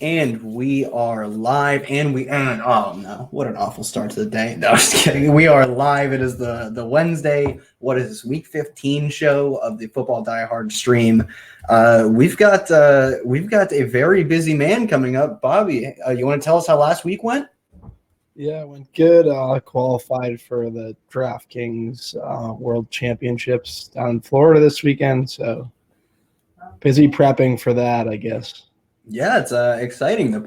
And we are live, and oh no, what an awful start to the day. No, just kidding. We are live. It is the Wednesday, what is this, week 15 show of the Football Die Hard stream. We've got a very busy man coming up. Bobby, you want to tell us how last week went? Yeah, it went good. Qualified for the DraftKings World Championships down in Florida this weekend, so busy prepping for that, I guess. Yeah, it's exciting. The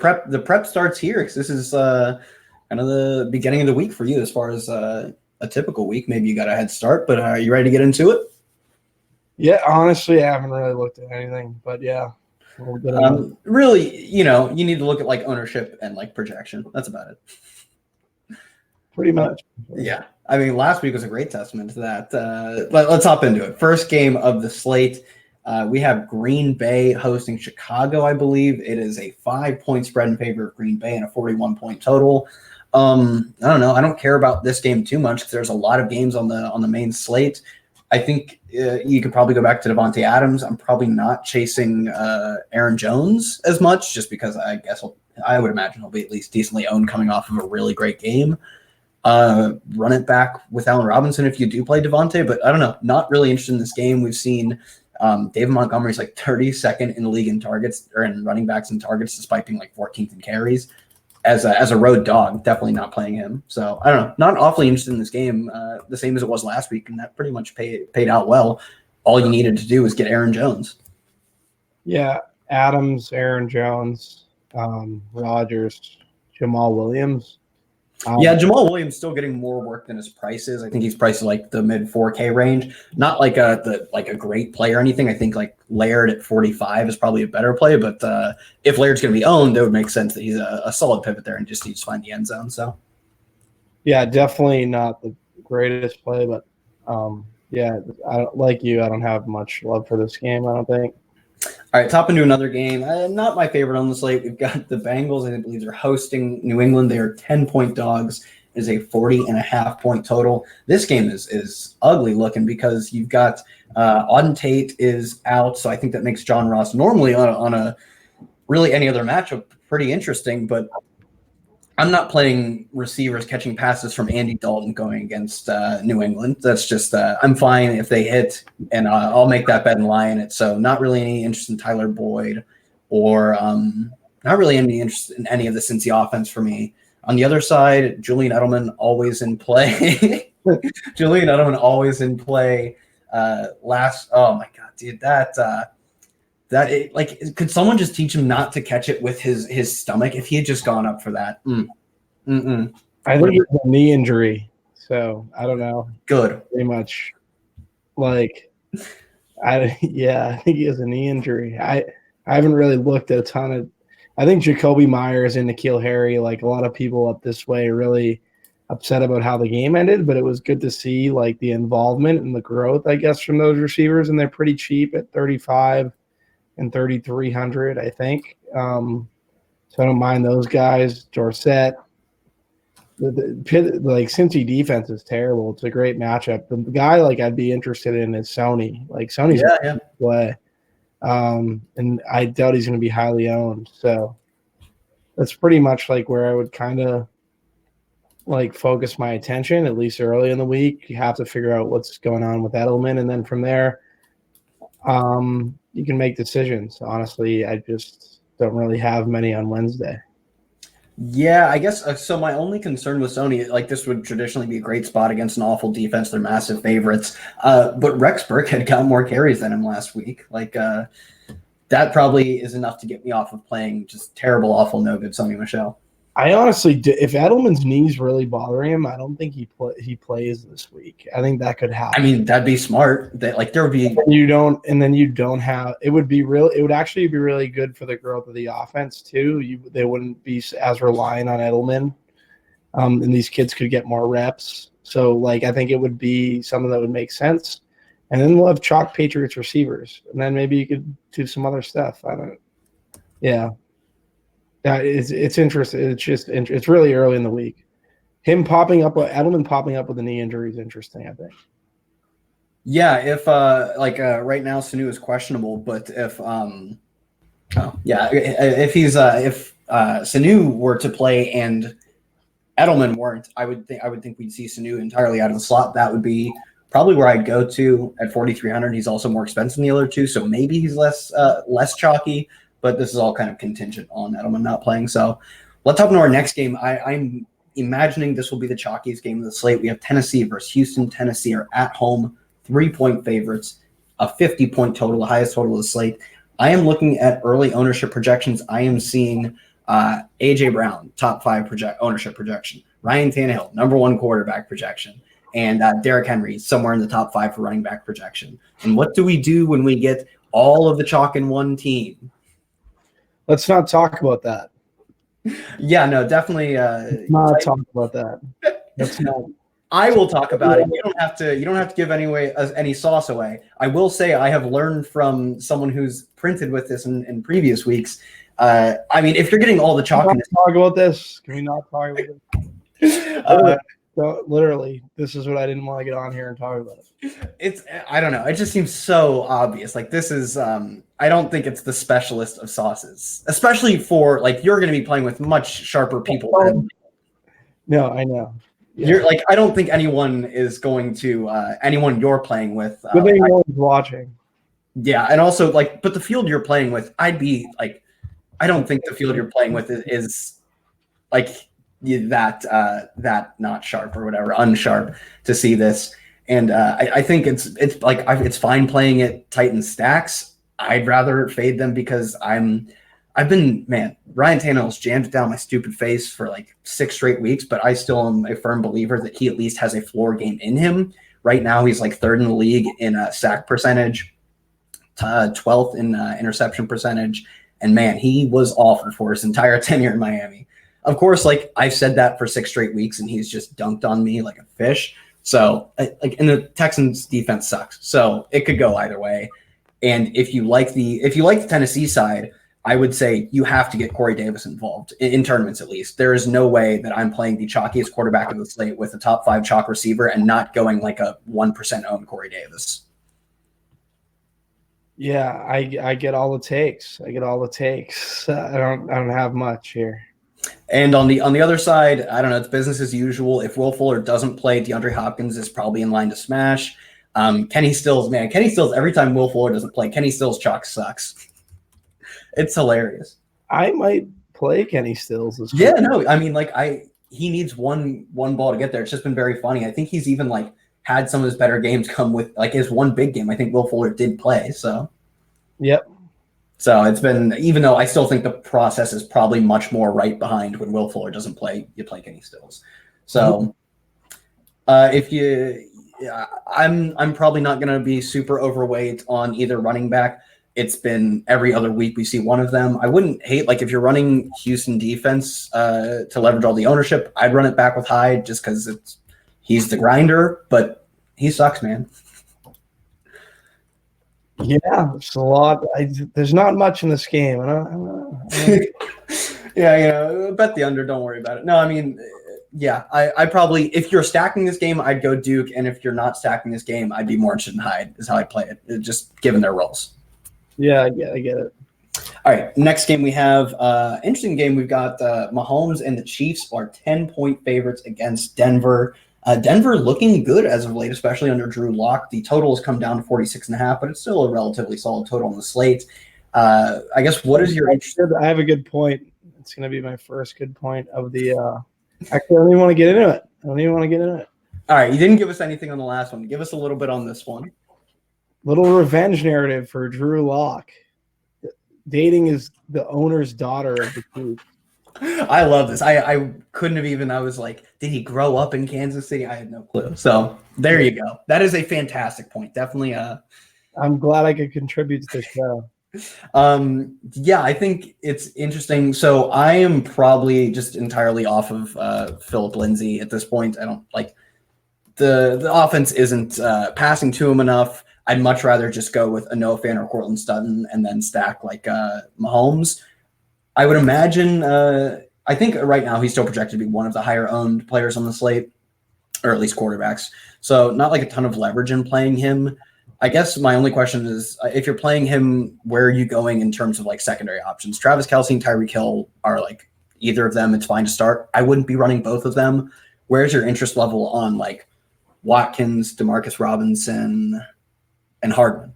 prep starts here because this is kind of the beginning of the week for you as far as a typical week. Maybe you got a head start, but are you ready to get into it? Yeah, honestly, I haven't really looked at anything, but yeah. Really, you need to look at like ownership and like projection. That's about it. Pretty much. Yeah. I mean, last week was a great testament to that. Let's hop into it. First game of the slate. We have Green Bay hosting Chicago, I believe. It is a 5-point spread in favor of Green Bay and a 41-point total. I don't know. I don't care about this game too much because there's a lot of games on the main slate. I think you could probably go back to Davante Adams. I'm probably not chasing Aaron Jones as much just because I would imagine he'll be at least decently owned coming off of a really great game. Run it back with Allen Robinson if you do play Davante, but I don't know. Not really interested in this game. We've seen David Montgomery's like 32nd in the league in targets or in running backs and targets, despite being like 14th in carries. As a road dog, definitely not playing him. So I don't know. Not awfully interested in this game. The same as it was last week, and that pretty much paid out well. All you needed to do was get Aaron Jones. Yeah, Adams, Aaron Jones, Rodgers, Jamal Williams. Yeah, Jamal Williams still getting more work than his price is. I think he's priced like the mid 4K range. Not like a great play or anything. I think like Laird at 45 is probably a better play. But if Laird's going to be owned, it would make sense that he's a solid pivot there and just needs to find the end zone. So, yeah, definitely not the greatest play, but yeah, I don't have much love for this game. I don't think. All right, top into another game. Not my favorite on the slate. We've got the Bengals. I believe they're hosting New England. They are 10-point dogs. It is a 40.5-point total. This game is ugly looking because you've got Auden Tate is out, so I think that makes John Ross normally on a really any other matchup pretty interesting, but I'm not playing receivers catching passes from Andy Dalton going against New England. That's just I'm fine if they hit, and I'll make that bet and lie in it. So not really any interest in Tyler Boyd or not really any interest in any of the Cincy offense for me. On the other side, Julian Edelman always in play. Julian Edelman always in play. Oh my God, dude, could someone just teach him not to catch it with his stomach if he had just gone up for that? I think it's a knee injury, so I don't know. Good. Pretty much. I think he has a knee injury. I haven't really looked at a ton of. I think Jacoby Myers and N'Keal Harry, like a lot of people up this way, really upset about how the game ended, but it was good to see like the involvement and the growth, I guess, from those receivers, and they're pretty cheap at 35 and 3,300, I think. So I don't mind those guys. Dorsett. Like Cincy defense is terrible. It's a great matchup. The guy like I'd be interested in is Sony. Like Sony's yeah. Play. And I doubt he's going to be highly owned. So that's pretty much like where I would kind of like focus my attention, at least early in the week. You have to figure out what's going on with Edelman. And then from there, you can make decisions. Honestly, I just don't really have many on Wednesday. Yeah, I guess so. My only concern with Sony, like this would traditionally be a great spot against an awful defense. They're massive favorites. But Rex Burkhead got more carries than him last week. Like that probably is enough to get me off of playing just terrible, awful, no good Sony Michel. I honestly, if Edelman's knees really bother him, I don't think he plays this week. I think that could happen. I mean, that'd be smart. That like there would be you don't have. It would be real. It would actually be really good for the growth of the offense too. They wouldn't be as reliant on Edelman, and these kids could get more reps. So like I think it would be something that would make sense. And then we'll have chalk Patriots receivers, and then maybe you could do some other stuff. I don't. Yeah. It's interesting. It's really early in the week. Edelman popping up with a knee injury is interesting, I think. Yeah, if right now Sanu is questionable, but if Oh, yeah. If Sanu were to play and Edelman weren't, I would think we'd see Sanu entirely out of the slot. That would be probably where I'd go to at 4,300. He's also more expensive than the other two, so maybe he's less chalky. But this is all kind of contingent on Edelman not playing. So let's hop into our next game. I'm imagining this will be the chalkiest game of the slate. We have Tennessee versus Houston. Tennessee are at home, 3-point favorites, a 50-point total, the highest total of the slate. I am looking at early ownership projections. I am seeing A.J. Brown, top 5 ownership projection. Ryan Tannehill, number 1 quarterback projection. And Derrick Henry, somewhere in the top 5 for running back projection. And what do we do when we get all of the chalk in one team? Let's not talk about that. Yeah, no, definitely. Not talk about that. That's not. I will talk about it. You don't have to give any sauce away. I will say I have learned from someone who's printed with this in previous weeks. I mean, if you're getting all the chalk, talk about this. Can we not talk about this? Literally, this is what I didn't want to get on here and talk about. I don't know. It just seems so obvious. Like this is, I don't think it's the specialist of sauces, especially for like you're going to be playing with much sharper people. No, I know. Yeah. You're like, I don't think anyone is going to anyone you're playing with. Anyone's watching. Yeah, and also like, but the field you're playing with, I'd be like, I don't think the field you're playing with is like that not sharp or whatever, unsharp to see this. And I think it's like it's fine playing it Titan stacks. I'd rather fade them because Ryan Tannehill's jammed it down my stupid face for like 6 straight weeks, but I still am a firm believer that he at least has a floor game in him. Right now, he's like 3rd in the league in sack percentage, 12th in interception percentage. And man, he was awful for his entire tenure in Miami. Of course, like I've said that for 6 straight weeks, and he's just dunked on me like a fish. So, and the Texans' defense sucks. So it could go either way. And if you like the Tennessee side, I would say you have to get Corey Davis involved in tournaments at least. There is no way that I'm playing the chalkiest quarterback of the slate with a top 5 chalk receiver and not going like a 1% owned Corey Davis. Yeah, I get all the takes. I don't have much here. And on the other side, I don't know. It's business as usual. If Will Fuller doesn't play, DeAndre Hopkins is probably in line to smash. Kenny Stills, every time Will Fuller doesn't play, Kenny Stills chalk sucks. It's hilarious. I might play Kenny Stills this week. Yeah, no, I mean, like he needs one ball to get there. It's just been very funny. I think he's even like had some of his better games come with like his one big game. I think Will Fuller did play. So, yep. So it's been, even though I still think the process is probably much more right behind when Will Fuller doesn't play, you play Kenny Stills. So I'm probably not going to be super overweight on either running back. It's been every other week we see one of them. I wouldn't hate, like if you're running Houston defense to leverage all the ownership, I'd run it back with Hyde just because he's the grinder, but he sucks, man. Yeah, it's a lot. There's not much in this game. Yeah, bet the under. Don't worry about it. No, I mean, yeah, I probably, if you're stacking this game, I'd go Duke, and if you're not stacking this game, I'd be more interested in Hyde. Is how I play it, just given their roles. Yeah, I get it. All right, next game we have interesting game. We've got Mahomes and the Chiefs are 10-point favorites against Denver. Denver looking good as of late, especially under Drew Lock. The total has come down to 46.5, but it's still a relatively solid total on the slate. I guess what is your interest? I have a good point. It's going to be my first good point of the actually, I don't even want to get into it. All right, you didn't give us anything on the last one. Give us a little bit on this one. Little revenge narrative for Drew Lock. Dating is the owner's daughter of the team. I love this. I couldn't have even, I was like, did he grow up in Kansas City? I had no clue. So there you go. That is a fantastic point. Definitely. I'm glad I could contribute to the show. Yeah, I think it's interesting. So I am probably just entirely off of Philip Lindsay at this point. I don't like the offense isn't passing to him enough. I'd much rather just go with a Noah Fan or Cortland Sutton and then stack like Mahomes. I would imagine, I think right now he's still projected to be one of the higher owned players on the slate, or at least quarterbacks. So not like a ton of leverage in playing him. I guess my only question is, if you're playing him, where are you going in terms of like secondary options? Travis Kelce and Tyreek Hill are like either of them. It's fine to start. I wouldn't be running both of them. Where's your interest level on like Watkins, Demarcus Robinson, and Hardman?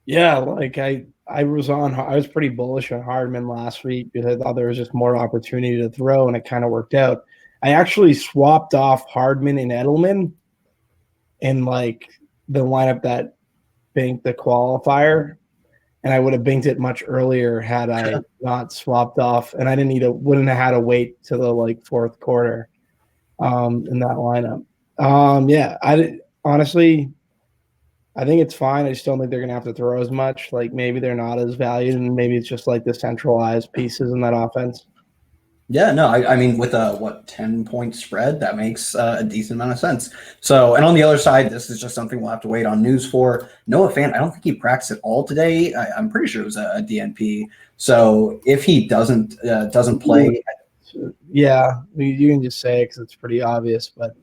Yeah, like I was pretty bullish on Hardman last week because I thought there was just more opportunity to throw, and it kind of worked out. I actually swapped off Hardman and Edelman in like the lineup that banked the qualifier, and I would have banked it much earlier had I not swapped off, and I wouldn't have had to wait till the like fourth quarter in that lineup. Honestly, I think it's fine. I just don't think they're going to have to throw as much. Like maybe they're not as valued, and maybe it's just like the centralized pieces in that offense. Yeah, no, I mean, with a 10-point spread, that makes a decent amount of sense. So, and on the other side, this is just something we'll have to wait on news for. Noah Fant, I don't think he practiced at all today. I'm pretty sure it was a DNP. So, if he doesn't play, yeah, you can just say it because it's pretty obvious, but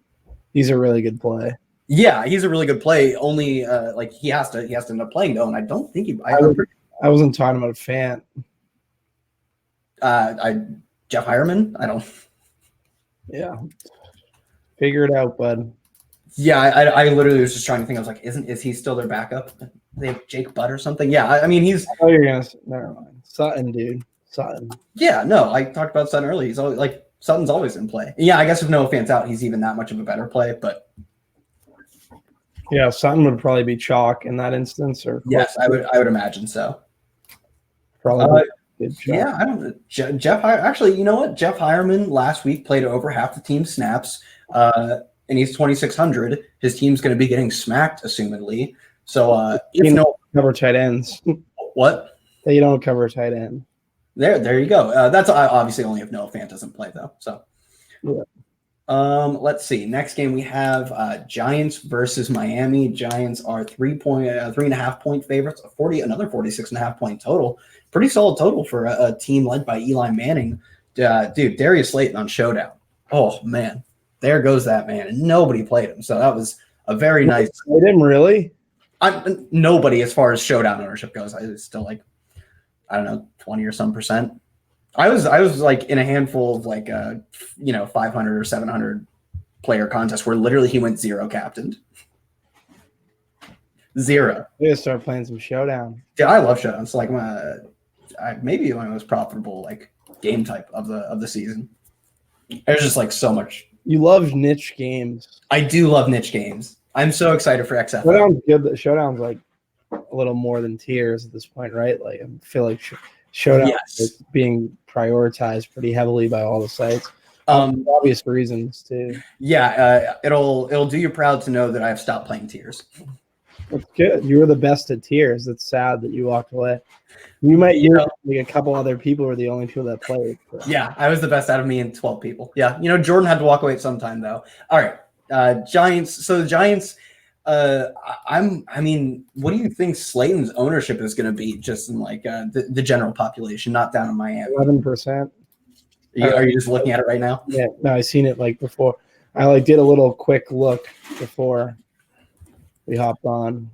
he's a really good play. Yeah, he's a really good play. Only like he has to end up playing though, and I don't think he. I wasn't talking about Fant. Jeff Hireman? I don't. Yeah. Figure it out, bud. Yeah, I literally was just trying to think. I was like, is he still their backup? They have Jake Butt or something? Yeah, I mean, he's. Oh, you're gonna. Never mind. Sutton, dude. Sutton. Yeah, no, I talked about Sutton earlier. He's always like Sutton's always in play. Yeah, I guess if Noah Fant's out, he's even that much of a better play. But yeah, Sutton would probably be chalk in that instance, or yes, I would imagine so. Probably. Yeah, I don't know. Jeff. Actually, you know what? Jeff Hireman last week played over half the team snaps, and he's 2,600. His team's going to be getting smacked, assumedly. So, you don't cover tight ends. What? You don't cover tight end. There you go. That's obviously only if Noah Fant doesn't play, though. So, yeah. Let's see. Next game we have Giants versus Miami. Giants are 3.5 point favorites. Another 46.5 point total. Pretty solid total for a team led by Eli Manning. Dude, Darius Slayton on Showdown. Oh man, there goes that man, and nobody played him. So that was a very nice. Played him really? Nobody as far as Showdown ownership goes. I was still like, I don't know, 20 or some percent. I was like in a handful of like 500 or 700 player contests where literally he went zero captained. Zero. We gotta start playing some Showdown. Yeah, I love Showdown. It's like maybe my most profitable like game type of the season. There's just like so much. You love niche games. I do love niche games. I'm so excited for XFL. Showdown's good. Showdown's like a little more than tiers at this point, right? Like I feel like Showdown is being prioritized pretty heavily by all the sites. Obvious reasons too. Yeah, it'll do you proud to know that I've stopped playing tiers. That's good. You were the best at tiers. It's sad that you walked away. Like a couple other people were the only people that played. So. Yeah, I was the best out of me and 12 people. Yeah, Jordan had to walk away at some time though. All right, Giants. So the Giants. I mean, what do you think Slayton's ownership is going to be just in like the general population, not down in Miami? 11%. Are you just looking at it right now? Yeah, no, I seen it like before. I like did a little quick look before we hopped on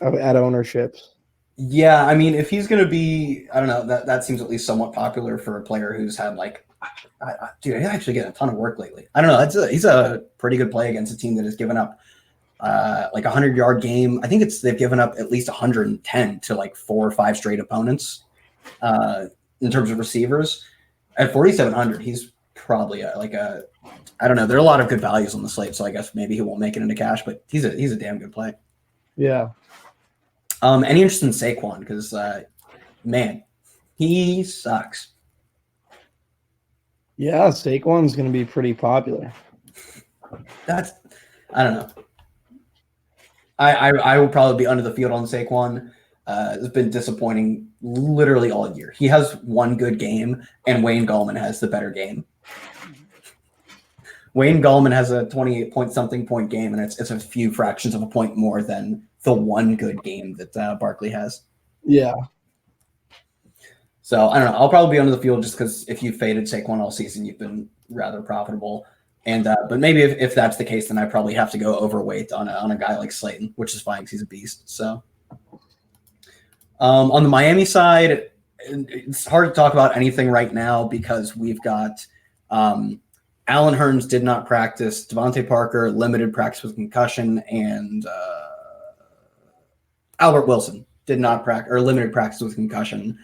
at ownerships. Yeah, I mean, if he's going to be, I don't know, that seems at least somewhat popular for a player who's had like, dude, he's actually getting a ton of work lately. I don't know. He's a pretty good play against a team that has given up like 100-yard game. I think they've given up at least 110 to like 4 or 5 straight opponents in terms of receivers. At 4,700, he's probably I don't know. There are a lot of good values on the slate, so I guess maybe he won't make it into cash, but he's a damn good play. Yeah. Any interest in Saquon? Because man, he sucks. Yeah, Saquon's going to be pretty popular. I don't know. I will probably be under the field on Saquon. It's been disappointing literally all year. He has one good game, and Wayne Gallman has the better game. Wayne Gallman has a 28-point-something point game, and it's a few fractions of a point more than the one good game that Barkley has. Yeah. So, I don't know. I'll probably be under the field just because if you faded Saquon all season, you've been rather profitable. And but maybe if that's the case, then I probably have to go overweight on a guy like Slayton, which is fine because he's a beast. So on the Miami side, it's hard to talk about anything right now because we've got Allen Hurns did not practice, Devontae Parker limited practice with concussion, and Albert Wilson did not practice or limited practice with concussion.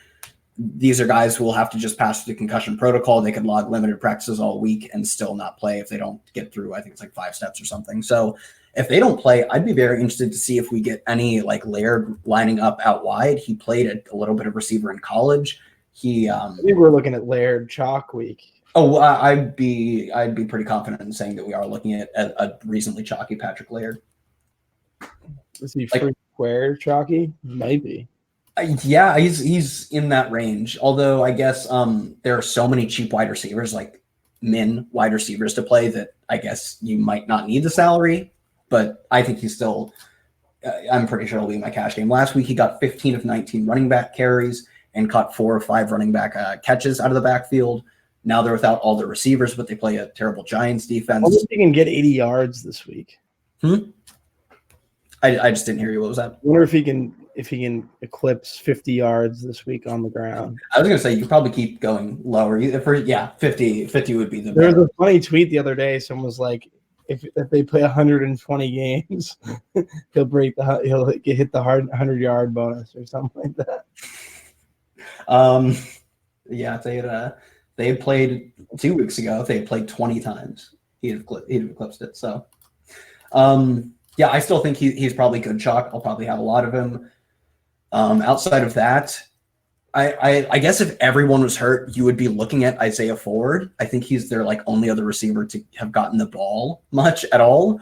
These are guys who will have to just pass through the concussion protocol. They could log limited practices all week and still not play if they don't get through, I think it's like 5 steps or something. So if they don't play, I'd be very interested to see if we get any like Laird lining up out wide. He played a little bit of receiver in college. I think we're looking at Laird chalk week. Oh, I'd be pretty confident in saying that we are looking at a reasonably chalky Patrick Laird. Is he free square chalky? Maybe. Yeah, he's in that range. Although I guess there are so many cheap wide receivers, like min wide receivers to play, that I guess you might not need the salary. But I think he's still. I'm pretty sure he'll be in my cash game. Last week he got 15 of 19 running back carries and caught 4 or 5 running back catches out of the backfield. Now they're without all the receivers, but they play a terrible Giants defense. I wonder if he can get 80 yards this week. I just didn't hear you. What was that? I wonder if he can eclipse 50 yards this week on the ground. I was going to say you could probably keep going lower. 50 would be the. There was a funny tweet the other day. Someone was like, if they play 120 games, he'll hit the 100-yard bonus or something like that. Yeah, they had played 2 weeks ago. They had played 20 times. He'd have eclipsed it. So, yeah, I still think he's probably good chalk. I'll probably have a lot of him. Outside of that, I guess if everyone was hurt, you would be looking at Isaiah Ford. I think he's their like only other receiver to have gotten the ball much at all.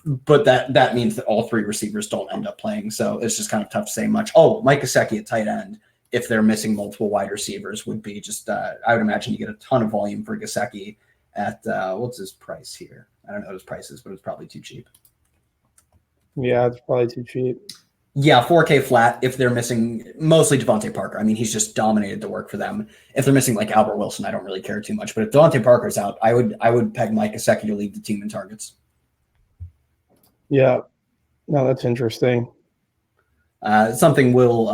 But that means that all 3 receivers don't end up playing. So it's just kind of tough to say much. Oh, Mike Gesicki at tight end, if they're missing multiple wide receivers, would be just I would imagine you get a ton of volume for Gesicki at what's his price here? I don't know what his price is, but it's probably too cheap. Yeah, it's probably too cheap. Yeah, 4K flat if they're missing mostly Devontae Parker. I mean, he's just dominated the work for them. If they're missing like Albert Wilson, I don't really care too much. But if Devontae Parker's out, I would peg Mike Gesicki to lead the team in targets. Yeah, no, that's interesting. Something we'll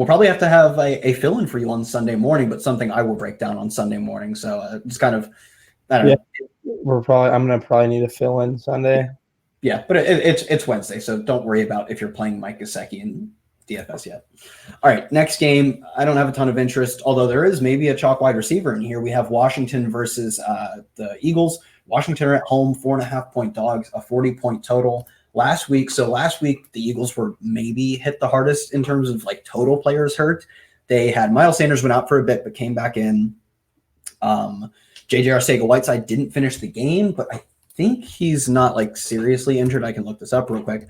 probably have to have a fill-in for you on Sunday morning, but something I will break down on Sunday morning. So it's kind of I don't know. I'm gonna probably need a fill-in Sunday. Yeah, but it's Wednesday, so don't worry about if you're playing Mike Gesicki in DFS yet. All right, next game. I don't have a ton of interest, although there is maybe a chalk wide receiver in here. We have Washington versus the Eagles. Washington are at home, 4.5-point dogs, a 40-point total. Last week, the Eagles were maybe hit the hardest in terms of like total players hurt. They had Miles Sanders went out for a bit, but came back in. J.J. Arcega-Whiteside didn't finish the game, but I think he's not like seriously injured. I can look this up real quick.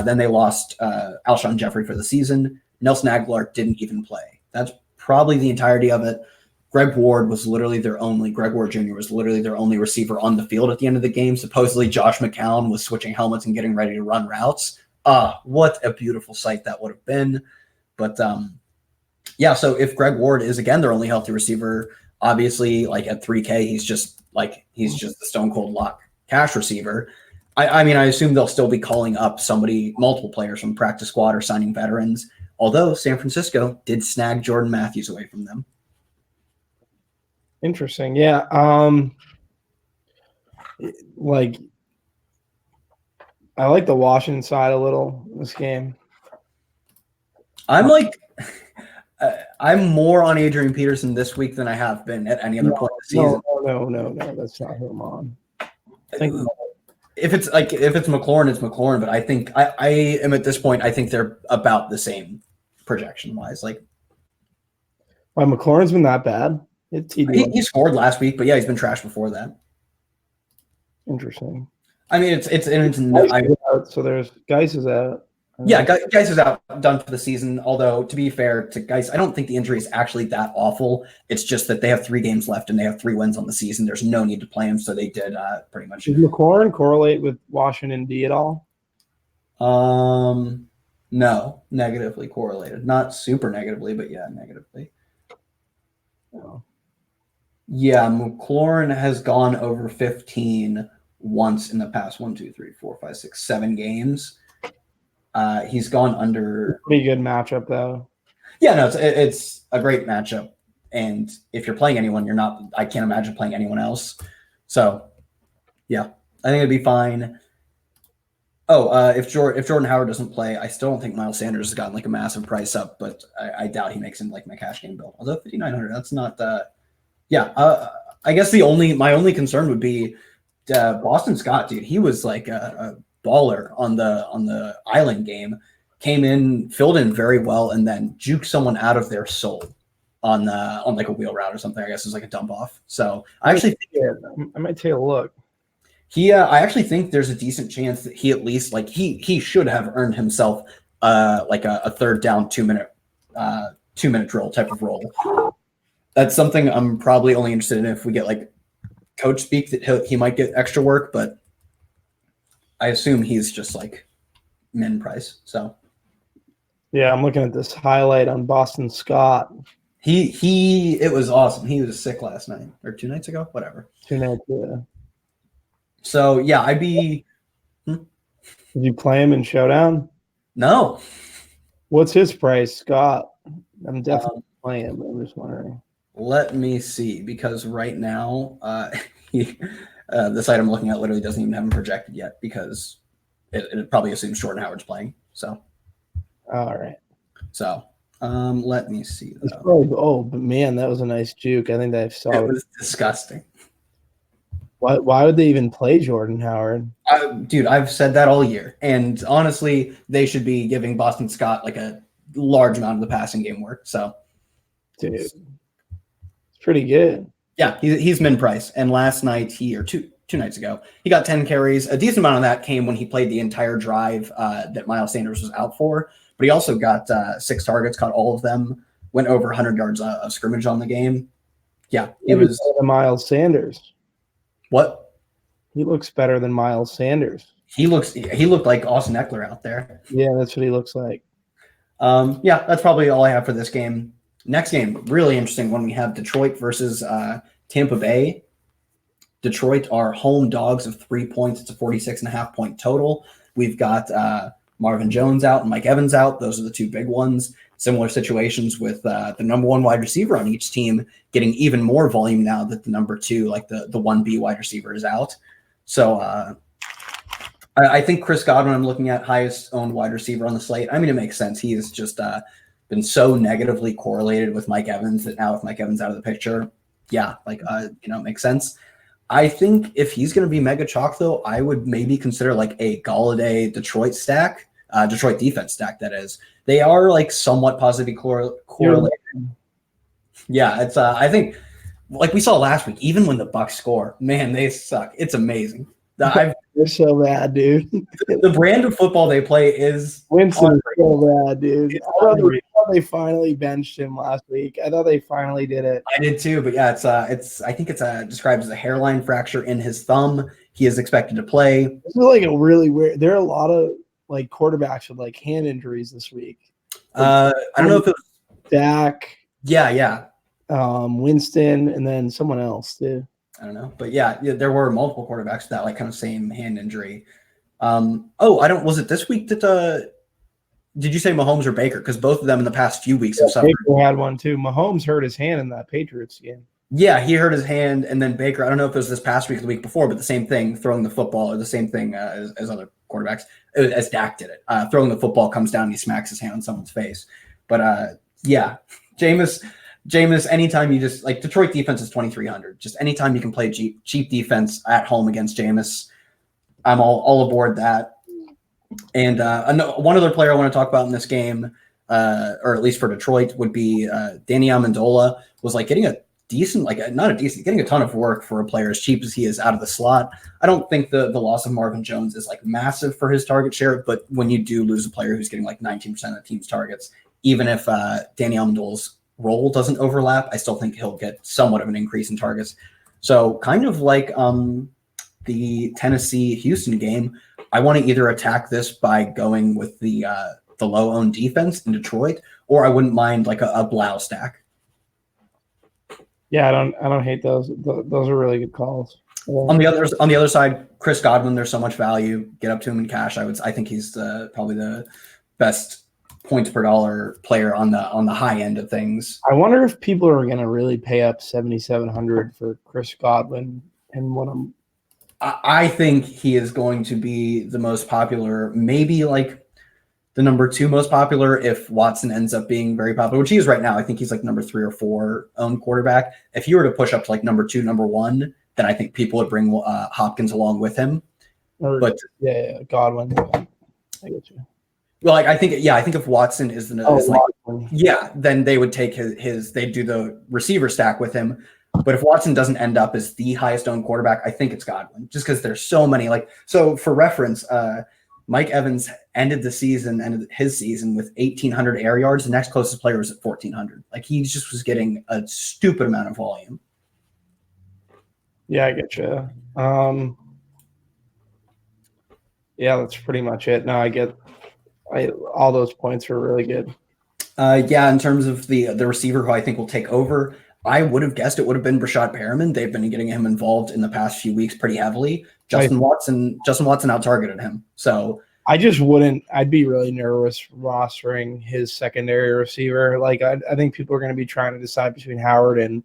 Then they lost Alshon Jeffrey for the season. Nelson Aguilar didn't even play. That's probably the entirety of it. Greg Ward Jr. was literally their only receiver on the field at the end of the game. Supposedly Josh McCown was switching helmets and getting ready to run routes. What a beautiful sight that would have been. But yeah, so if Greg Ward is again their only healthy receiver, obviously like at 3K, he's just the stone cold lock cash receiver. I mean, I assume they'll still be calling up multiple players from practice squad or signing veterans, although San Francisco did snag Jordan Matthews away from them. Interesting. Yeah. Like I like the Washington side a little in this game. I'm more on Adrian Peterson this week than I have been at any other point in the season. No. That's not who I'm on. If it's McLaurin, it's McLaurin. But I think I am at this point. I think they're about the same projection wise. Like, why McLaurin's been that bad? He scored last week, but yeah, he's been trashed before that. Interesting. I mean, so there's Geis is out. Yeah, Geis is out, done for the season. Although, to be fair to Geis, I don't think the injury is actually that awful. It's just that they have 3 games left and they have 3 wins on the season. There's no need to play him, so they did pretty much. Does McLaurin correlate with Washington D at all? No, negatively correlated. Not super negatively, but yeah, negatively. No. Yeah, McLaurin has gone over 15 once in the past 7 games. He's gone under. Pretty good matchup though. Yeah, no, it's a great matchup. And if you're playing anyone, you're not. I can't imagine playing anyone else. So, yeah, I think it'd be fine. Oh, if Jordan Howard doesn't play, I still don't think Miles Sanders has gotten like a massive price up, but I doubt he makes into like my cash game bill. Although 5,900, that's not. Yeah, I guess my only concern would be Boston Scott, dude. He was like a baller on the Island game. Came in, filled in very well, and then juked someone out of their soul on like a wheel route or something. I guess it was like a dump off. So I might take a look. I actually think there's a decent chance that he at least like he should have earned himself like a third down 2-minute drill type of role. That's something I'm probably only interested in if we get like coach speak that he might get extra work, but I assume he's just like min price. So yeah, I'm looking at this highlight on Boston Scott. It was awesome. He was sick last night or 2 nights ago, whatever. 2 nights, yeah. So yeah, I'd be. Did you play him in Showdown? No. What's his price, Scott? I'm definitely playing him. I'm just wondering. Let me see, because right now, the site I'm looking at literally doesn't even have him projected yet because it probably assumes Jordan Howard's playing. So. All right. So let me see. But man, that was a nice juke. I think that I saw it. Was disgusting. Why would they even play Jordan Howard? Dude, I've said that all year. And honestly, they should be giving Boston Scott like a large amount of the passing game work. So, dude, it's pretty good. Yeah, he's min price. And last night, two nights ago, he got 10 carries. A decent amount of that came when he played the entire drive that Miles Sanders was out for. But he also got 6 targets, caught all of them, went over 100 yards of scrimmage on the game. Yeah, he was Miles Sanders. What? He looks better than Miles Sanders. He looked like Austin Eckler out there. Yeah, that's what he looks like. Yeah, that's probably all I have for this game. Next game, really interesting one. We have Detroit versus Tampa Bay. Detroit are home dogs of 3 points. It's a 46.5 point total. We've got Marvin Jones out and Mike Evans out. Those are the two big ones. Similar situations with the number 1 wide receiver on each team getting even more volume now that the number 2, like the 1B wide receiver, is out. So I think Chris Godwin, I'm looking at highest owned wide receiver on the slate. I mean, it makes sense. He has just been so negatively correlated with Mike Evans that now with Mike Evans out of the picture, yeah, like, it makes sense. I think if he's going to be mega chalk, though, I would maybe consider like a Galladay Detroit stack, Detroit defense stack, that is. They are like somewhat positively correlated. Yeah, it's I think like we saw last week, even when the Bucs score, man, they suck. It's amazing. They're so bad, dude. The brand of football they play is Winston is so bad, dude. I thought they finally benched him last week. I thought they finally did it. I did too, but yeah, I think it's described as a hairline fracture in his thumb. He is expected to play. This is like a really weird. There are a lot of like quarterbacks with like hand injuries this week. I don't know if it was Dak. Yeah. Winston, and then someone else too. I don't know, but yeah, there were multiple quarterbacks with that like kind of same hand injury. Was it this week that did you say Mahomes or Baker? Because both of them in the past few weeks have suffered. Baker had one too. Mahomes hurt his hand in that Patriots game. Yeah, he hurt his hand, and then Baker, I don't know if it was this past week or the week before, but the same thing, throwing the football, or the same thing as other quarterbacks, as Dak did it. Throwing the football, comes down and he smacks his hand on someone's face. But yeah, Jameis, anytime you just like Detroit defense is 2,300. Just anytime you can play cheap defense at home against Jameis, I'm all aboard that. And one other player I want to talk about in this game, or at least for Detroit, would be Danny Amendola. Was like getting getting a ton of work for a player as cheap as he is out of the slot. I don't think the loss of Marvin Jones is like massive for his target share, but when you do lose a player who's getting like 19% of the team's targets, even if Danny Amendola's role doesn't overlap, I still think he'll get somewhat of an increase in targets. So kind of like the Tennessee-Houston game, I want to either attack this by going with the low-owned defense in Detroit, or I wouldn't mind like a Blau stack. Yeah, I don't hate those. Those are really good calls. On the other side, Chris Godwin, there's so much value. Get up to him in cash. I think he's probably the best points per dollar player on the high end of things. I wonder if people are going to really pay up $7,700 for Chris Godwin and what I'm. I think he is going to be the most popular, maybe like the number 2 most popular if Watson ends up being very popular, which he is right now. I think he's like number 3 or 4 owned quarterback. If you were to push up to like number 2, number 1, then I think people would bring Hopkins along with him. But Godwin. Yeah. I get you. Well, like, I think if Watson is then they would take his they'd do the receiver stack with him. But if Watson doesn't end up as the highest owned quarterback, I think it's Godwin, just because there's so many. So for reference, Mike Evans ended his season with 1,800 air yards. The next closest player was at 1,400. Like, he just was getting a stupid amount of volume. Yeah, I get you. Yeah, that's pretty much it. No, all those points are really good. In terms of the receiver who I think will take over, I would have guessed it would have been Brashad Perriman. They've been getting him involved in the past few weeks pretty heavily. Justin Watson out-targeted him. So I just wouldn't – I'd be really nervous rostering his secondary receiver. Like, I think people are going to be trying to decide between Howard and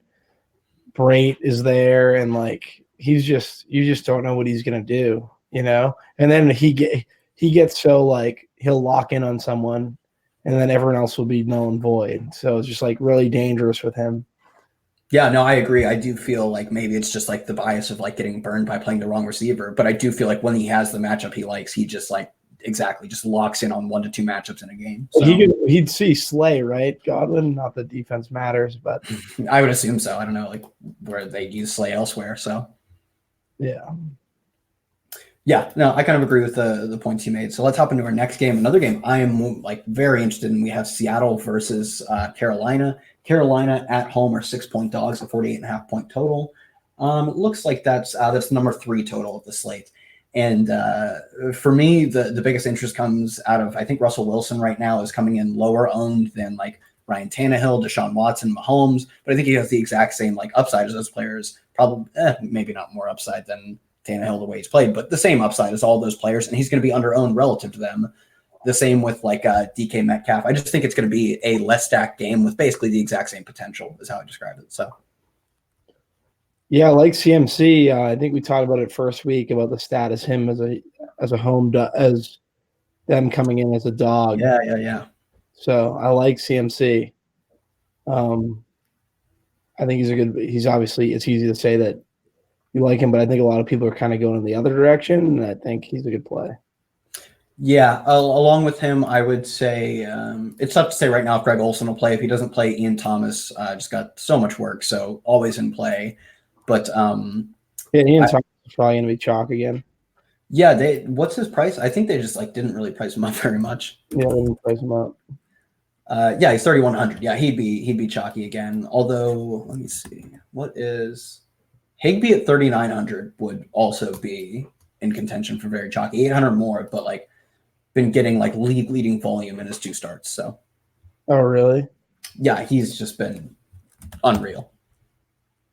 Brait is there, and, like, you just don't know what he's going to do, you know? And then he gets so, like, he'll lock in on someone, and then everyone else will be null and void. So it's just, like, really dangerous with him. Yeah, no, I agree. I do feel like maybe it's just like the bias of like getting burned by playing the wrong receiver. But I do feel like when he has the matchup he likes, he just just locks in on 1 to 2 matchups in a game. So he'd see Slay, right? Godwin, not that defense matters, but I would assume so. I don't know, like where they use Slay elsewhere. So yeah, no, I kind of agree with the points you made. So let's hop into our next game. Another game I am like very interested in. We have Seattle versus Carolina. Carolina at home are 6-point dogs, a 48.5 point total. It looks like that's number 3 total of the slate. And for me, the biggest interest comes out of, I think Russell Wilson right now is coming in lower owned than like Ryan Tannehill, Deshaun Watson, Mahomes. But I think he has the exact same like upside as those players. Probably maybe not more upside than Tannehill the way he's played, but the same upside as all those players. And he's going to be under owned relative to them. The same with like DK Metcalf. I just think it's going to be a less stacked game with basically the exact same potential is how I describe it. So, yeah, like CMC, I think we talked about it first week about the stat as him as a home as them coming in as a dog. Yeah. So I like CMC. I think he's obviously, it's easy to say that you like him, but I think a lot of people are kind of going in the other direction, and I think he's a good play. Yeah, along with him, I would say it's tough to say right now if Greg Olsen will play. If he doesn't play, Ian Thomas just got so much work, so always in play. But Ian Thomas is probably going to be chalk again. Yeah, what's his price? I think they just like didn't really price him up very much. Yeah, they didn't price him up. Yeah, he's 3,100. Yeah, he'd be chalky again. Although, let me see, what is Higbee at 3,900 would also be in contention for very chalky. 800 more, but like been getting like leading volume in his 2 starts. So, oh really? Yeah, he's just been unreal.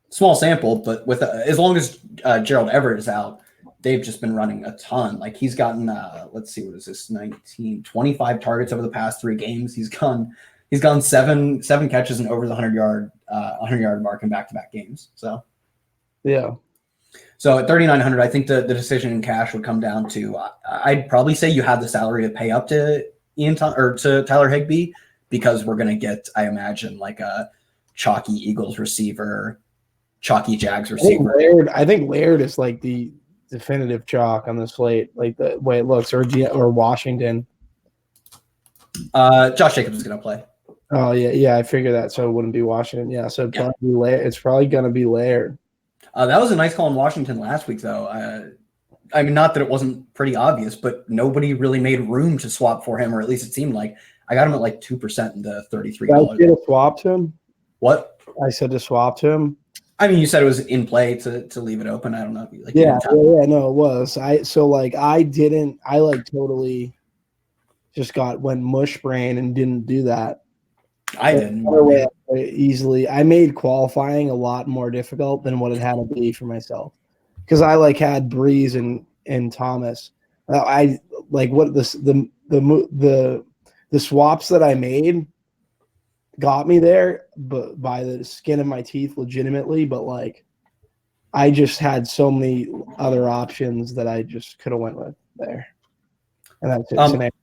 Small sample, but with as long as Gerald Everett is out, they've just been running a ton. Like he's gotten, let's see, what is this? 25 targets over the past 3 games. He's gone 7 catches and over the 100-yard mark in back-to-back games. So, yeah. So at 3,900, I think the decision in cash would come down to I'd probably say you have the salary to pay up to to Tyler Higbee because we're gonna get, I imagine, like a chalky Eagles receiver, chalky Jags receiver. I think Laird is like the definitive chalk on the slate, like the way it looks, or Washington. Josh Jacobs is gonna play. Oh yeah, I figured that. So it wouldn't be Washington. Yeah, so it's probably gonna be Laird. That was a nice call in Washington last week, though. I mean, not that it wasn't pretty obvious, but nobody really made room to swap for him, or at least it seemed like. I got him at like 2% into $33. I did swap to him. What? I said to swap to him. I mean, you said it was in play to leave it open. I don't know. Yeah, no, it was. I totally just went mush brain and didn't do that. I didn't. Easily. I made qualifying a lot more difficult than what it had to be for myself because I had Breeze and Thomas. I like what the swaps that I made got me there, but by the skin of my teeth, legitimately. But I just had so many other options that I just could have went with there, and that's it.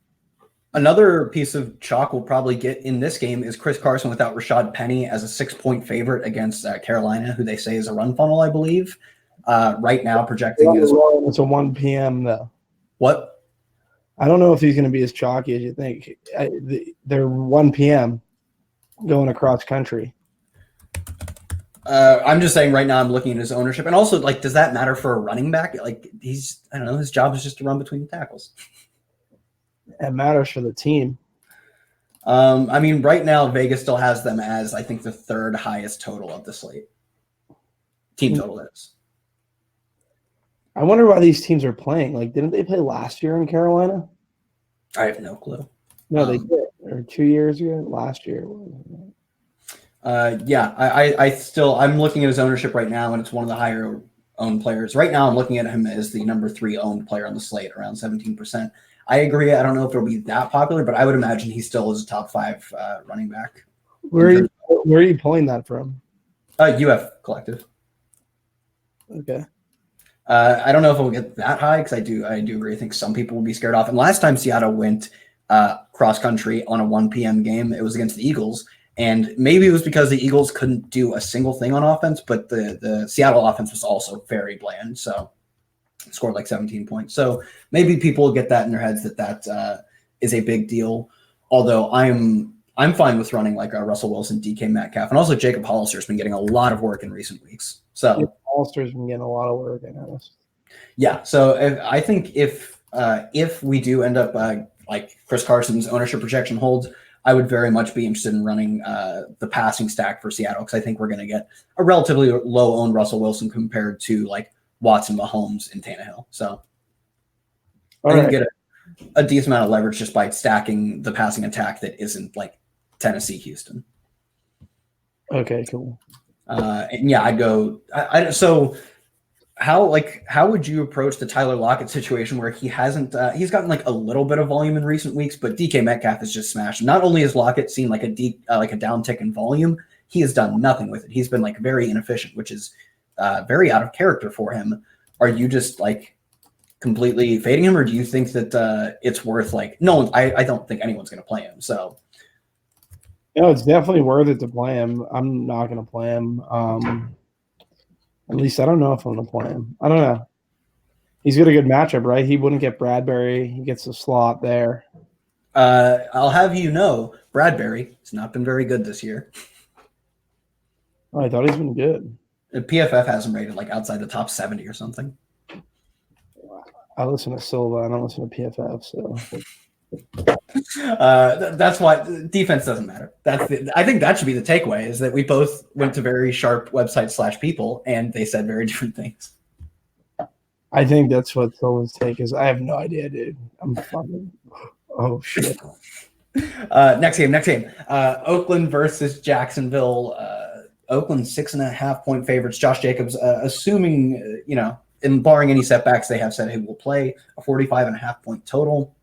Another piece of chalk we'll probably get in this game is Chris Carson without Rashad Penny as a 6-point favorite against Carolina, who they say is a run funnel, I believe. Right now, projecting as it's a 1 p.m. though. What? I don't know if he's going to be as chalky as you think. They're 1 p.m. going across country. I'm just saying right now I'm looking at his ownership. And also, does that matter for a running back? I don't know, his job is just to run between the tackles. It matters for the team. Right now, Vegas still has them as, I think, the third highest total of the slate. Team total is. I wonder why these teams are playing. Didn't they play last year in Carolina? I have no clue. No, they did. Or 2 years ago? Last year. Yeah, I'm looking at his ownership right now, and it's one of the higher owned players. Right now, I'm looking at him as the number 3 owned player on the slate, around 17%. I agree. I don't know if it'll be that popular, but I would imagine he still is a top 5 running back. Where are you pulling that from? UF Collective. Okay. I don't know if it will get that high because I do agree. I think some people will be scared off. And last time Seattle went cross country on a 1 p.m. game, it was against the Eagles. And maybe it was because the Eagles couldn't do a single thing on offense, but the Seattle offense was also very bland. So scored 17 points. So maybe people will get that in their heads that is a big deal. Although I'm fine with running Russell Wilson, DK Metcalf, and also Jacob Hollister's been getting a lot of work in recent weeks. So Hollister's been getting a lot of work, I noticed. Yeah. So I think if we do end up Chris Carson's ownership projection holds, I would very much be interested in running the passing stack for Seattle because I think we're going to get a relatively low-owned Russell Wilson compared to Watson, Mahomes, and Tannehill. So I think get a decent amount of leverage just by stacking the passing attack that isn't Tennessee, Houston. Okay, cool. And yeah, I'd go. So how would you approach the Tyler Lockett situation where he hasn't he's gotten a little bit of volume in recent weeks, but DK Metcalf is just smashed. Not only has Lockett seen a downtick in volume, he has done nothing with it. He's been very inefficient, which is very out of character for him. Are you just completely fading him, or do you think that it's worth no one? I don't think anyone's going to play him. So. It's definitely worth it to play him. I'm not going to play him. At least I don't know if I'm going to play him. I don't know. He's got a good matchup, right? He wouldn't get Bradbury. He gets the slot there. I'll have you know, Bradbury has not been very good this year. Oh, I thought he's been good. The PFF has him rated outside the top 70 or something. I listen to Silva. I don't listen to PFF, so. That's why defense doesn't matter. I think that should be the takeaway, is that we both went to very sharp websites / people and they said very different things. I think that's what Silva's take is. I have no idea, dude. I'm fucking oh shit. Next game. Oakland versus Jacksonville. Oakland 6.5-point favorites. Josh Jacobs, assuming and barring any setbacks, they have said he will play a 45.5-point total.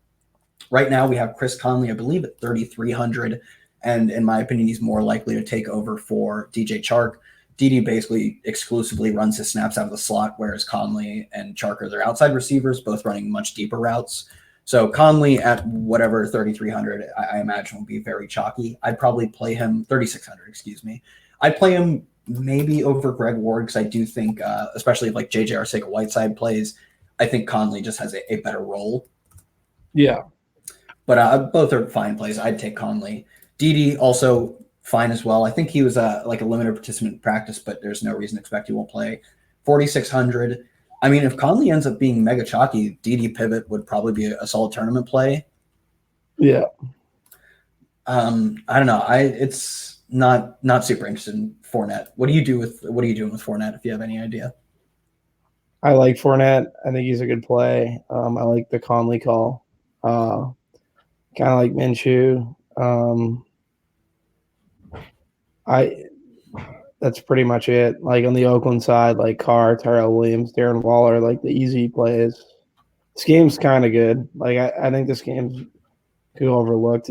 Right now, we have Chris Conley, I believe, at 3,300. And in my opinion, he's more likely to take over for DJ Chark. DD basically exclusively runs his snaps out of the slot, whereas Conley and Chark are their outside receivers, both running much deeper routes. So Conley at whatever 3,300, I imagine will be very chalky. I'd probably play him 3,600, excuse me. I'd play him maybe over Greg Ward because I do think, especially if JJ Arcega-Whiteside plays, I think Conley just has a better role. Yeah. But both are fine plays. I'd take Conley. DD also fine as well. I think he was a limited participant in practice, but there's no reason to expect he won't play. 4,600. If Conley ends up being mega chalky, DD pivot would probably be a solid tournament play. Yeah. I don't know. It's not super interested in Fournette. What are you doing with Fournette, if you have any idea? I like Fournette. I think he's a good play. I like the Conley call. Kind of like Minshew. That's pretty much it. Like on the Oakland side, like Carr, Tyrell Williams, Darren Waller, like the easy plays. This game's kind of good. Like I think this game's too overlooked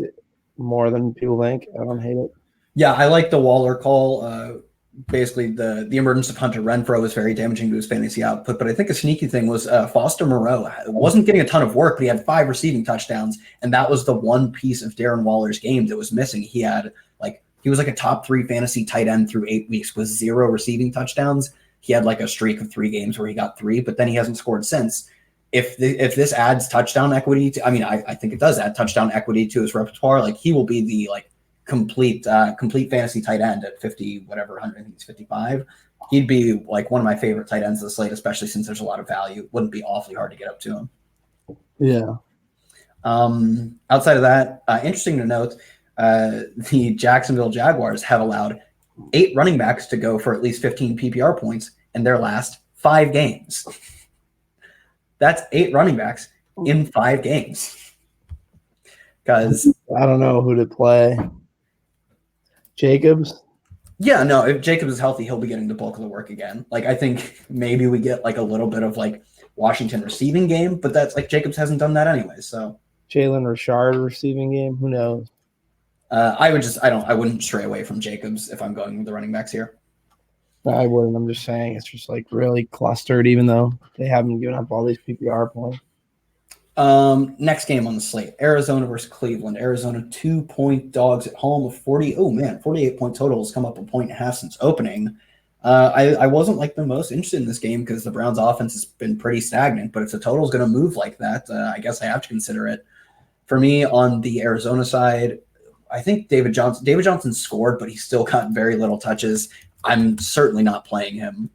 more than people think. I don't hate it. Yeah, I like the Waller call. Basically, the emergence of Hunter Renfrow was very damaging to his fantasy output. But I think a sneaky thing was Foster Moreau wasn't getting a ton of work, but he had 5 receiving touchdowns, and that was the one piece of Darren Waller's game that was missing. He was like a top 3 fantasy tight end through 8 weeks with 0 receiving touchdowns. He had like a streak of 3 games where he got 3, but then he hasn't scored since. If this adds touchdown equity to, I think it does add touchdown equity to his repertoire. Like he will be the complete fantasy tight end at 50, whatever, 100, I think he's 55. He'd be like one of my favorite tight ends of the slate, especially since there's a lot of value. Wouldn't be awfully hard to get up to him. Yeah. Outside of that, interesting to note, the Jacksonville Jaguars have allowed 8 running backs to go for at least 15 PPR points in their last 5 games. That's 8 running backs in 5 games. Because I don't know who to play. Jacobs? Yeah, no, if Jacobs is healthy, he'll be getting the bulk of the work again. Like, I think maybe we get like a little bit of like Washington receiving game, but that's like Jacobs hasn't done that anyway. So Jalen Richard receiving game, who knows? I wouldn't stray away from Jacobs if I'm going with the running backs here. I wouldn't. I'm just saying it's just like really clustered, even though they haven't given up all these PPR points. Next game on the slate, Arizona versus Cleveland. Arizona 2-point dogs at home of 48-point totals, come up a 1.5 since opening. I wasn't like the most interested in this game because the Browns offense has been pretty stagnant, but if the total is going to move like that, I guess I have to consider it. For me, on the Arizona side, I think David Johnson scored, but he still got very little touches. I'm certainly not playing him.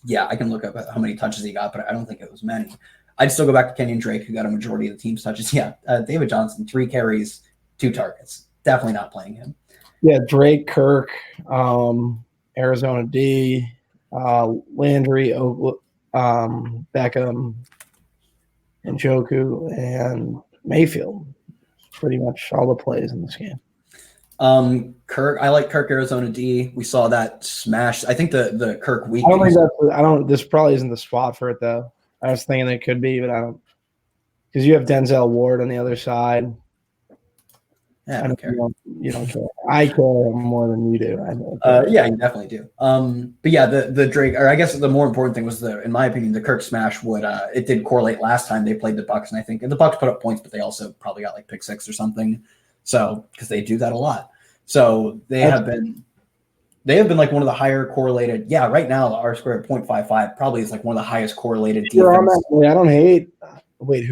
Yeah, I can look up how many touches he got, but I don't think it was many. I'd still go back to Kenyon Drake, who got a majority of the team's touches. Yeah, David Johnson, 3 carries, 2 targets. Definitely not playing him. Yeah, Drake, Kirk, Arizona D, Landry, Beckham, and Njoku, and Mayfield. Pretty much all the plays in this game. Kirk, I like Kirk, Arizona D. We saw that smash. I think the Kirk week. This probably isn't the spot for it though. I was thinking it could be, but I don't, because you have Denzel Ward on the other side. Yeah, I don't care. You don't care. I care more than you do. Yeah, you definitely do. But yeah, the Drake, or I guess the more important thing was in my opinion, the Kirk smash it did correlate last time they played the Bucs, and I think the Bucs put up points, but they also probably got like pick 6 or something. So because they do that a lot, so they have been like one of the higher correlated. Yeah, right now our square at 0.55 probably is like one of the highest correlated defense. I don't hate. Wait,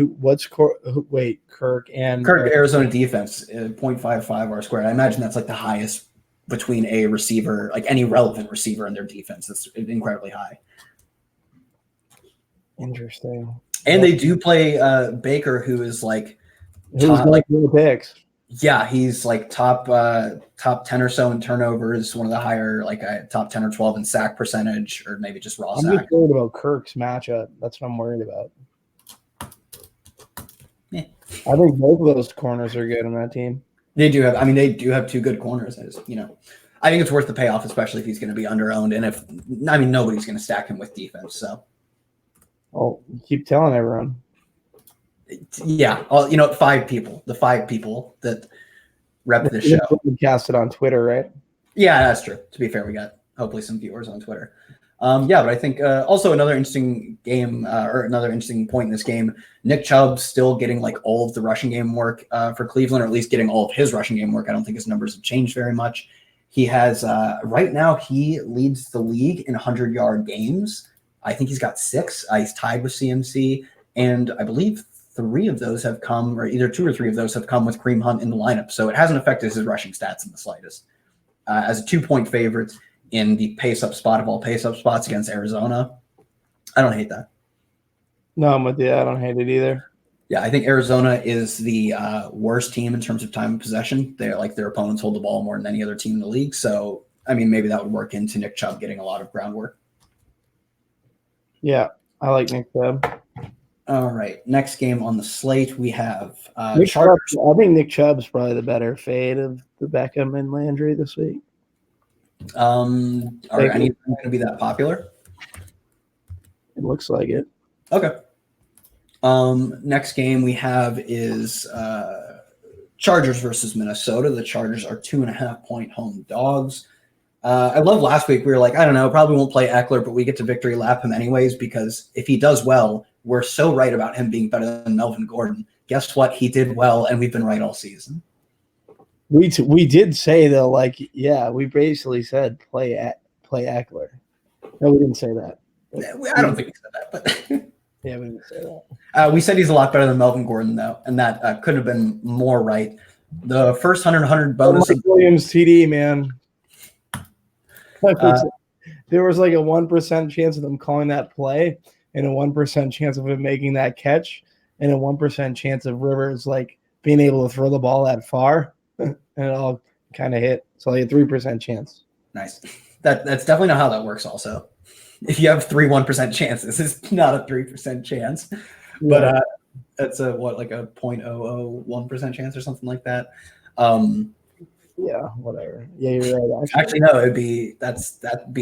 Kirk Arizona defense 0.55 R squared. I imagine that's like the highest between a receiver, like any relevant receiver in their defense. That's incredibly high. Interesting. And they do play Baker, who is like the picks. Yeah, he's like top 10 or so in turnovers, one of the higher, like top 10 or 12 in sack percentage, or maybe just raw sack. I'm just worried about Kirk's matchup. That's what I'm worried about. Yeah. I think both of those corners are good on that team. They do have 2 good corners. I think it's worth the payoff, especially if he's going to be under-owned. And nobody's going to stack him with defense. So, well, keep telling everyone. Yeah, 5 people. The 5 people that rep this show. We cast it on Twitter, right? Yeah, that's true. To be fair, we got hopefully some viewers on Twitter. Yeah, but I think also another interesting game or another interesting point in this game, Nick Chubb still getting like all of the rushing game work for Cleveland, or at least getting all of his rushing game work. I don't think his numbers have changed very much. He has right now he leads the league in 100-yard games. I think he's got 6. He's tied with CMC, and I believe 3 of those have come, or either 2 or 3 of those have come with Kareem Hunt in the lineup. So it hasn't affected his rushing stats in the slightest. As a 2-point favorite in the pace-up spot of all pace-up spots against Arizona, I don't hate that. No, I'm with you. I don't hate it either. Yeah, I think Arizona is the worst team in terms of time of possession. They're like their opponents hold the ball more than any other team in the league. So, maybe that would work into Nick Chubb getting a lot of groundwork. Yeah, I like Nick Chubb. All right, next game on the slate, we have Chargers. I think Nick Chubb's probably the better fade of the Beckham and Landry this week. Are any of them going to be that popular? It looks like it. Okay. Next game we have is Chargers versus Minnesota. The Chargers are 2.5-point home dogs. I love last week. We were like, I don't know, probably won't play Eckler, but we get to victory lap him anyways because if he does well, we're so right about him being better than Melvin Gordon. Guess what? He did well, and we've been right all season. We did say though, like, yeah, we basically said play Eckler. No, we didn't say that. I don't think we said that, but yeah, we didn't say that. We said he's a lot better than Melvin Gordon though, and that couldn't have been more right. The first 100 bonus. Mike Williams TD, man. There was like a 1% chance of them calling that play, and a 1% chance of him making that catch, and a 1% chance of Rivers like being able to throw the ball that far, and it all kind of hit. So like a 3% chance. Nice. That's definitely not how that works. Also, if you have 1% chances, it's not a 3% chance, but that's like a 0.001% chance or something like that. Yeah, whatever. Yeah, you're right. Actually, no, that'd be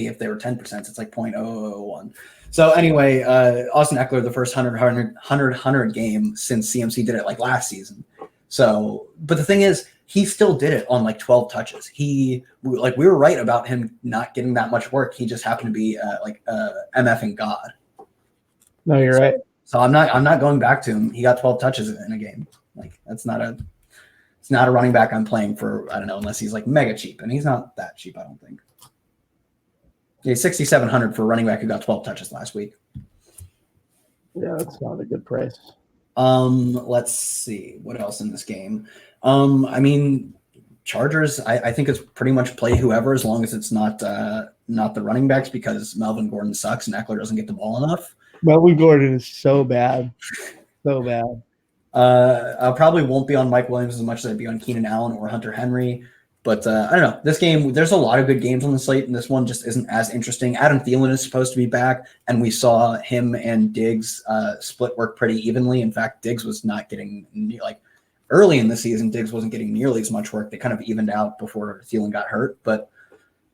if they were 10%. It's like 0.001. So anyway, Austin Eckler, the first 100 game since CMC did it like last season. So, but the thing is, he still did it on like 12 touches. We were right about him not getting that much work. He just happened to be MFing God. No, you're right. So I'm not going back to him. He got 12 touches in a game. Like it's not a running back I'm playing for, I don't know, unless he's like mega cheap. And he's not that cheap, I don't think. He's 6,700 for a running back who got 12 touches last week. Yeah, that's not a good price. Let's see. What else in this game? I mean, Chargers, I think it's pretty much play whoever as long as it's not the running backs because Melvin Gordon sucks and Eckler doesn't get the ball enough. Melvin Gordon is so bad. So bad. I probably won't be on Mike Williams as much as I'd be on Keenan Allen or Hunter Henry. But I don't know. This game, there's a lot of good games on the slate, and this one just isn't as interesting. Adam Thielen is supposed to be back, and we saw him and Diggs split work pretty evenly. In fact, Diggs was not getting early in the season, Diggs wasn't getting nearly as much work. They kind of evened out before Thielen got hurt. But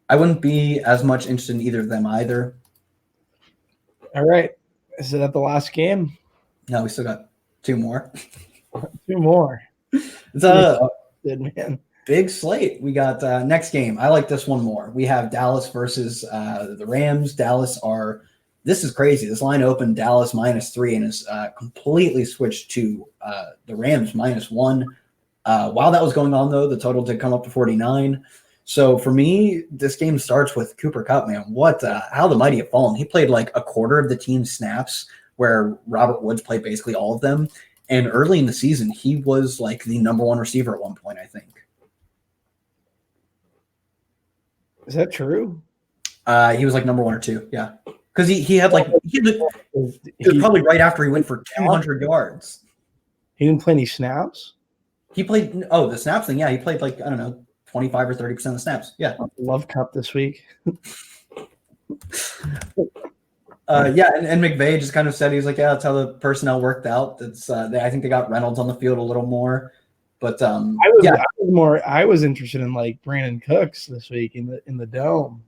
I wouldn't be as much interested in either of them either. All right. Is that the last game? No, we still got two more. Two more. It's a good man. Big slate. We got next game. I like this one more. We have Dallas versus the Rams. This is crazy. This line opened Dallas -3 and is completely switched to the Rams -1. While that was going on, though, the total did come up to 49. So for me, this game starts with Cooper Kupp, man. How the mighty have fallen. He played like a quarter of the team's snaps, where Robert Woods played basically all of them. And early in the season, he was like the number one receiver at one point, I think. Is that true? He was like number 1 or 2, yeah. Because it was probably right after he went for 200 yards. He didn't play any snaps? He played the snaps thing, yeah. He played like, I don't know, 25 or 30% of the snaps. Yeah. Love Cup this week. Yeah, and McVay just kind of said, he's like, yeah, that's how the personnel worked out. I think they got Reynolds on the field a little more. But I was interested in like Brandon Cooks this week in the dome.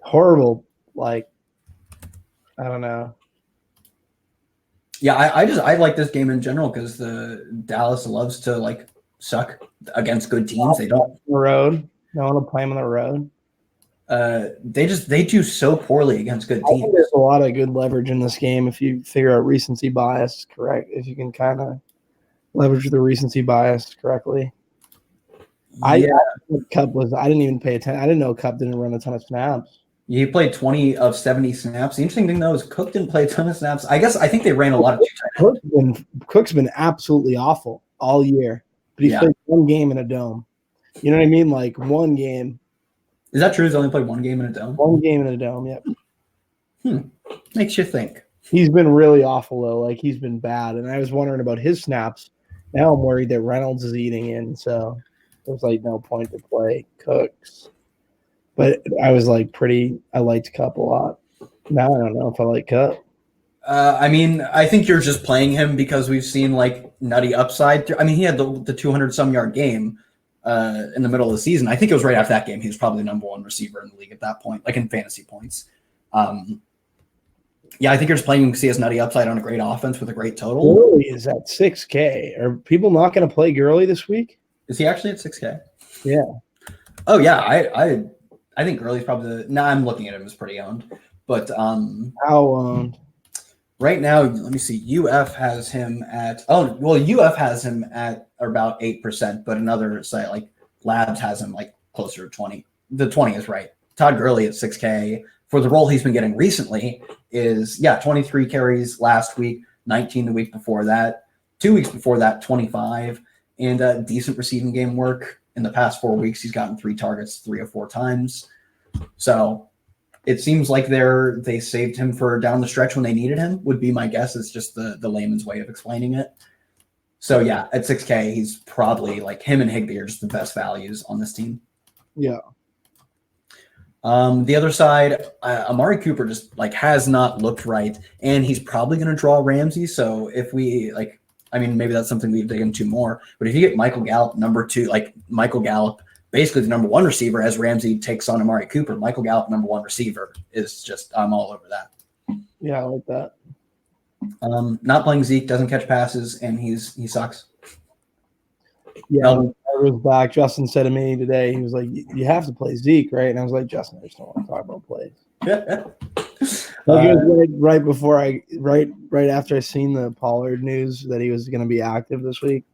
Horrible, like, I don't know. Yeah, I like this game in general because the Dallas loves to like suck against good teams. They don't on the road. They want to play them on the road. They do so poorly against good teams. I think there's a lot of good leverage in this game if you figure out recency bias correct. If you can kind of leverage the recency bias correctly. I didn't even pay attention. I didn't know Cup didn't run a ton of snaps. He played 20 of 70 snaps. The interesting thing, though, is Cook didn't play a ton of snaps. I think they ran a lot of two-tight. Cook's been absolutely awful all year, but he played one game in a dome. You know what I mean? Like one game. Is that true? He's only played one game in a dome? One game in a dome, yep. Makes you think. He's been really awful, though. Like, he's been bad. And I was wondering about his snaps. Now I'm worried that Reynolds is eating in, so there's, like, no point to play Cooks. But I was, like, I liked Cup a lot. Now I don't know if I like Cup. I mean, I think you're just playing him because we've seen, like, nutty upside. I mean, he had the 200-some-yard game, in the middle of the season. I think it was right after that game. He was probably the number one receiver in the league at that point, like in fantasy points. Yeah, I think you're just playing CS Nutty upside on a great offense with a great total. Gurley is at 6K. Are people not going to play Gurley this week? Is he actually at 6K? Yeah. Oh yeah, I think Gurley's probably the. Now I'm looking at him as pretty owned, but How owned? right now, let me see. UF has him at UF has him at about 8%, but another site like Labs has him like closer to 20. The 20 is right. Todd Gurley at 6K for the role he's been getting recently is 23 carries last week, 19 the week before that, 2 weeks before that 25, and decent receiving game work in the past 4 weeks. He's gotten 3 targets 3 or 4 times, so. It seems like they saved him for down the stretch when they needed him, would be my guess. It's just the layman's way of explaining it. So, yeah, at 6K, he's probably like him and Higbee are just the best values on this team. Yeah. The other side, Amari Cooper just like has not looked right, and he's probably going to draw Ramsey. So if we maybe that's something we dig into more. But if you get Michael Gallup, number 2, like Michael Gallup, basically the number 1 receiver as Ramsey takes on Amari Cooper. Michael Gallup, number 1 receiver, is just I'm all over that. Yeah, I like that. Not playing Zeke, doesn't catch passes, and he sucks. Yeah, I was back. Justin said to me today, he was like, "You have to play Zeke, right?" And I was like, "Justin, I just don't want to talk about plays." It was right after I seen the Pollard news that he was going to be active this week,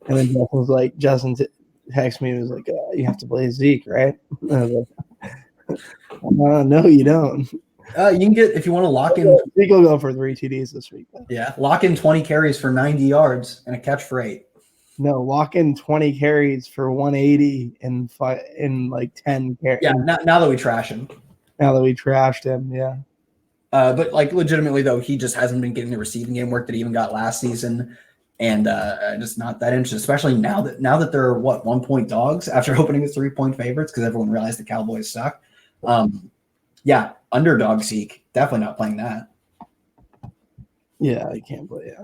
and then Justin was like, texted me and was like, "You have to play Zeke, right?" And I was like, "No, you don't." You can get, if you want to lock in. Zeke will go for 3 TDs this week. Yeah, lock in 20 carries for 90 yards and a catch for 8. No, lock in 20 carries for 180 and like 10 carries. Yeah, now that we trash him. Now that we trashed him, yeah. But like legitimately though, he just hasn't been getting the receiving game work that he even got last season. And just not that interested, especially now that they're 1-point dogs after opening as 3-point favorites because everyone realized the Cowboys suck. Underdog Zeke, definitely not playing that. Yeah, I can't play it.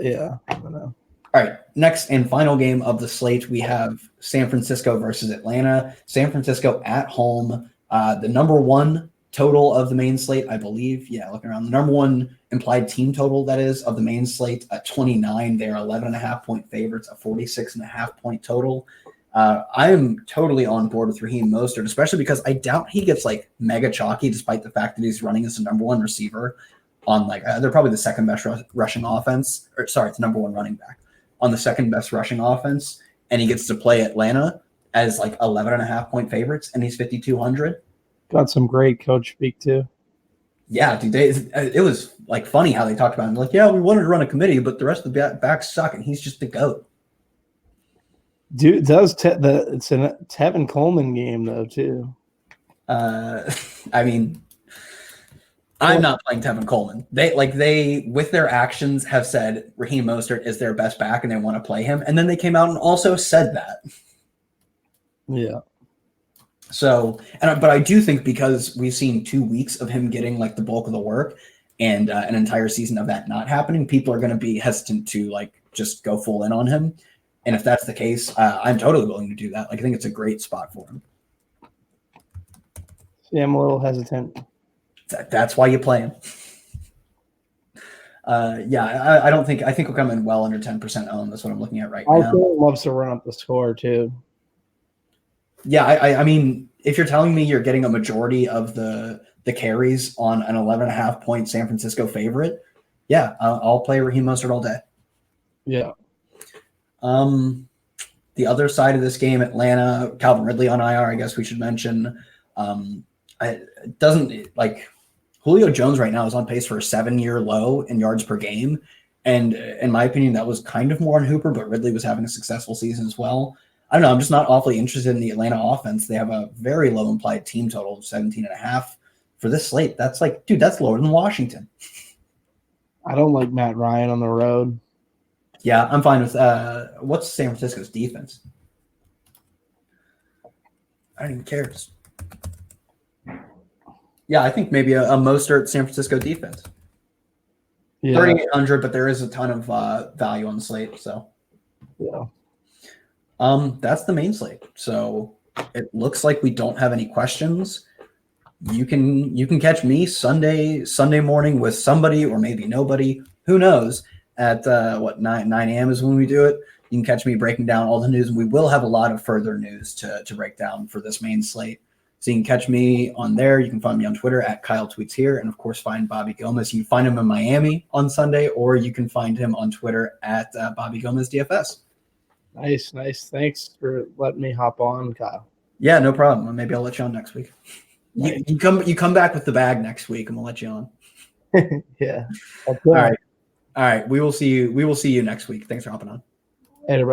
Yeah, I don't know. All right, next and final game of the slate, we have San Francisco versus Atlanta. San Francisco at home, the number 1 total of the main slate, I believe. Yeah, looking around, the number 1 implied team total, that is, of the main slate at 29. They're 11.5-point favorites, a 46.5-point total. I am totally on board with Raheem Mostert, especially because I doubt he gets like mega chalky, despite the fact that he's running as the number 1 receiver on they're probably the second best rushing offense. Or sorry, it's number 1 running back on the second best rushing offense, and he gets to play Atlanta as like 11.5-point favorites, and he's 5,200. Got some great coach speak too. Yeah, dude, it was like funny how they talked about him. Like, yeah, we wanted to run a committee, but the rest of the backs suck, and he's just the GOAT. Dude, it's a Tevin Coleman game though too. I'm not playing Tevin Coleman. They with their actions have said Raheem Mostert is their best back, and they want to play him. And then they came out and also said that. Yeah. So, but I do think because we've seen 2 weeks of him getting like the bulk of the work, and an entire season of that not happening, people are going to be hesitant to like just go full in on him. And if that's the case, I'm totally willing to do that. Like, I think it's a great spot for him. Yeah, I'm a little hesitant. That's why you play him. I think we'll come in well under 10% owned. That's what I'm looking at right now. I think loves to run up the score too. Yeah, I mean, if you're telling me you're getting a majority of the carries on an 11.5-point San Francisco favorite, yeah, I'll play Raheem Mostert all day. Yeah. The other side of this game, Atlanta, Calvin Ridley on IR, I guess we should mention. It doesn't like Julio Jones right now is on pace for a 7-year low in yards per game. And in my opinion, that was kind of more on Hooper, but Ridley was having a successful season as well. I don't know. I'm just not awfully interested in the Atlanta offense. They have a very low implied team total of 17.5 for this slate. That's like, dude, that's lower than Washington. I don't like Matt Ryan on the road. Yeah, I'm fine with what's San Francisco's defense? I don't even care. Yeah, I think maybe a Mostert San Francisco defense. Yeah. 3,800, but there is a ton of value on the slate. So, yeah. That's the main slate. So it looks like we don't have any questions. You can catch me Sunday morning with somebody or maybe nobody, who knows, at 9 a.m. is when we do it. You can catch me breaking down all the news, and we will have a lot of further news to break down for this main slate. So you can catch me on there. You can find me on Twitter at Kyle Tweets Here, and of course find Bobby Gomes. You can find him in Miami on Sunday, or you can find him on Twitter at Bobby Gomes DFS. Nice. Thanks for letting me hop on, Kyle. Yeah, no problem. Maybe I'll let you on next week. Nice. You come back with the bag next week, and we'll let you on. Yeah. All right. We will see you next week. Thanks for hopping on. Hey,